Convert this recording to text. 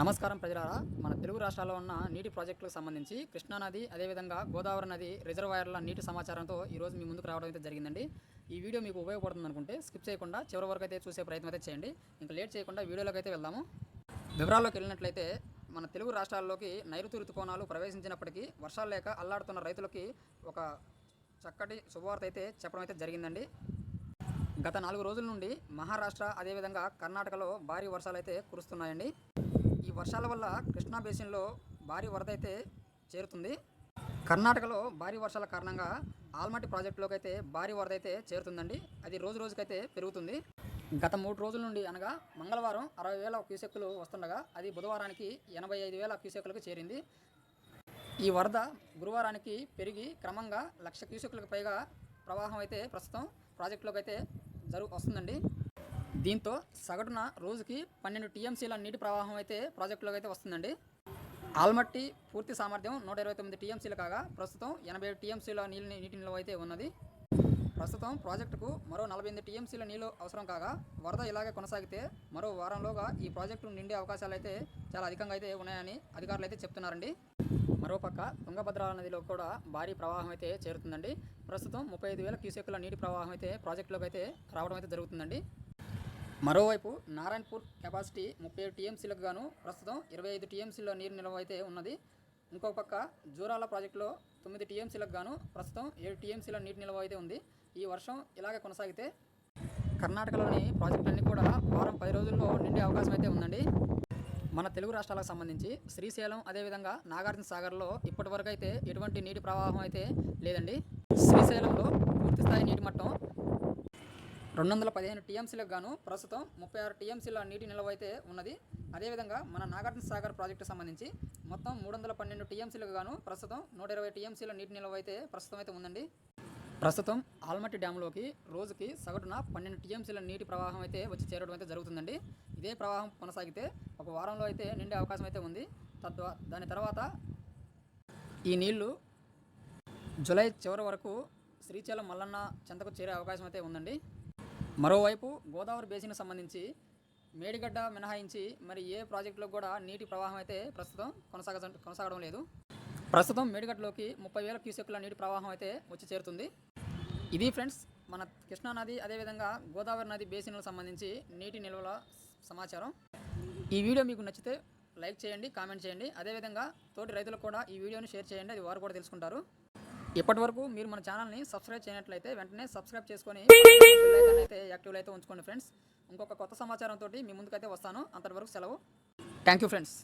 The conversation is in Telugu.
నమస్కారం ప్రజలారా. మన తెలుగు రాష్ట్రాల్లో ఉన్న నీటి ప్రాజెక్టులకు సంబంధించి కృష్ణానది అదేవిధంగా గోదావరి నది రిజర్వాయర్ల నీటి సమాచారంతో ఈరోజు మీ ముందుకు రావడం అయితే జరిగిందండి. ఈ వీడియో మీకు ఉపయోగపడుతుంది అనుకుంటే స్కిప్ చేయకుండా చివరి వరకు అయితే చూసే ప్రయత్నం అయితే చేయండి. ఇంకా లేట్ చేయకుండా వీడియోలోకి అయితే వెళ్దాము. వివరాల్లోకి వెళ్ళినట్లయితే మన తెలుగు రాష్ట్రాల్లోకి నైరుతి ఋతుకోణాలు ప్రవేశించినప్పటికీ వర్షాలు లేక అల్లాడుతున్న రైతులకి ఒక చక్కటి శుభవార్త అయితే చెప్పడం అయితే జరిగిందండి. గత 4 రోజుల నుండి మహారాష్ట్ర అదేవిధంగా కర్ణాటకలో భారీ వర్షాలు అయితే కురుస్తున్నాయండి. ఈ వర్షాల వల్ల కృష్ణా బేసిన్లో భారీ వరద అయితే చేరుతుంది. కర్ణాటకలో భారీ వర్షాల కారణంగా ఆల్మట్టి ప్రాజెక్టులోకి అయితే భారీ వరద అయితే చేరుతుందండి. అది రోజు రోజుకైతే పెరుగుతుంది. గత 3 రోజుల నుండి అనగా మంగళవారం 60,000 క్యూసెక్కులు వస్తుండగా అది బుధవారానికి 85,000 క్యూసెక్కులకు చేరింది. ఈ వరద గురువారానికి పెరిగి క్రమంగా 1,00,000 క్యూసెక్కులకు పైగా ప్రవాహం అయితే ప్రస్తుతం ప్రాజెక్టులోకి అయితే వస్తుందండి. దీంతో సగటున రోజుకి 12 టీఎంసీల నీటి ప్రవాహం అయితే ప్రాజెక్టులోకి అయితే వస్తుందండి. ఆల్మట్టి పూర్తి సామర్థ్యం 129 టీఎంసీలు కాగా ప్రస్తుతం 87 టీఎంసీల నీటి నిల్వ అయితే ఉన్నది. ప్రస్తుతం ప్రాజెక్టుకు మరో 48 టీఎంసీల నీళ్లు అవసరం కాగా వరద ఇలాగే కొనసాగితే మరో వారంలోగా ఈ ప్రాజెక్టు నిండే అవకాశాలు అయితే చాలా అధికంగా అయితే ఉన్నాయని అధికారులు అయితే చెప్తున్నారండి. మరోపక్క తుంగభద్ర నదిలో కూడా భారీ ప్రవాహం అయితే చేరుతుందండి. ప్రస్తుతం 35,000 క్యూసెక్కుల నీటి ప్రవాహం అయితే ప్రాజెక్టులోకి అయితే రావడం అయితే జరుగుతుందండి. మరోవైపు నారాయణపూర్ కెపాసిటీ 37 టీఎంసీలకు గాను ప్రస్తుతం 25 టీఎంసీల నీరు నిల్వ అయితే ఉన్నది. ఇంకొక పక్క జూరాల ప్రాజెక్టులో 9 టీఎంసీలకు గాను ప్రస్తుతం 7 టీఎంసీల నీటి నిల్వ అయితే ఉంది. ఈ వర్షం ఇలాగే కొనసాగితే కర్ణాటకలోని ప్రాజెక్టులన్నీ కూడా వారం 10 రోజుల్లో నిండే అవకాశం అయితే ఉందండి. మన తెలుగు రాష్ట్రాలకు సంబంధించి శ్రీశైలం అదేవిధంగా నాగార్జున సాగర్లో ఇప్పటివరకు అయితే ఎటువంటి నీటి ప్రవాహం అయితే లేదండి. శ్రీశైలంలో పూర్తిస్థాయి నీటి మట్టం 215 టీఎంసీలకు గాను ప్రస్తుతం 36 టీఎంసీల నీటి నిల్వ అయితే ఉన్నది. అదేవిధంగా మన నాగార్జున సాగర్ ప్రాజెక్టు సంబంధించి మొత్తం 312 టీఎంసీలకు గాను ప్రస్తుతం 120 టీఎంసీల నీటి నిల్వ అయితే ప్రస్తుతం అయితే ఉందండి. ప్రస్తుతం ఆల్మట్టి డ్యాంలోకి రోజుకి సగటున 12 టీఎంసీల నీటి ప్రవాహం అయితే వచ్చి చేరడం అయితే జరుగుతుందండి. ఇదే ప్రవాహం కొనసాగితే ఒక వారంలో అయితే నిండే అవకాశం అయితే ఉంది. దాని తర్వాత ఈ నీళ్లు జూలై చివరి వరకు శ్రీశైలం మల్లన్న చెంతకు చేరే అవకాశం అయితే ఉందండి. మరోవైపు గోదావరి బేసిన్కు సంబంధించి మేడిగడ్డ మినహాయించి మరి ఏ ప్రాజెక్టులో కూడా నీటి ప్రవాహం అయితే ప్రస్తుతం కొనసాగడం లేదు. ప్రస్తుతం మేడిగడ్డలోకి 30,000 క్యూసెక్కుల నీటి ప్రవాహం అయితే వచ్చి చేరుతుంది. ఇది ఫ్రెండ్స్ మన కృష్ణానది అదేవిధంగా గోదావరి నది బేసిన్లకు సంబంధించి నీటి నిల్వల సమాచారం. ఈ వీడియో మీకు నచ్చితే లైక్ చేయండి, కామెంట్ చేయండి. అదేవిధంగా తోటి రైతులకు కూడా ఈ వీడియోని షేర్ చేయండి, అది వారు కూడా తెలుసుకుంటారు. ఇప్పటి వరకు మీరు మన ఛానల్ని సబ్స్క్రైబ్ చేయనట్లయితే వెంటనే సబ్స్క్రైబ్ చేసుకొని అయితే యాక్టివ్లో అయితే ఉంచుకోండి ఫ్రెండ్స్. ఇంకొక కొత్త సమాచారంతో మీ ముందుకైతే వస్తాను. అంతవరకు సెలవు. Thank you friends.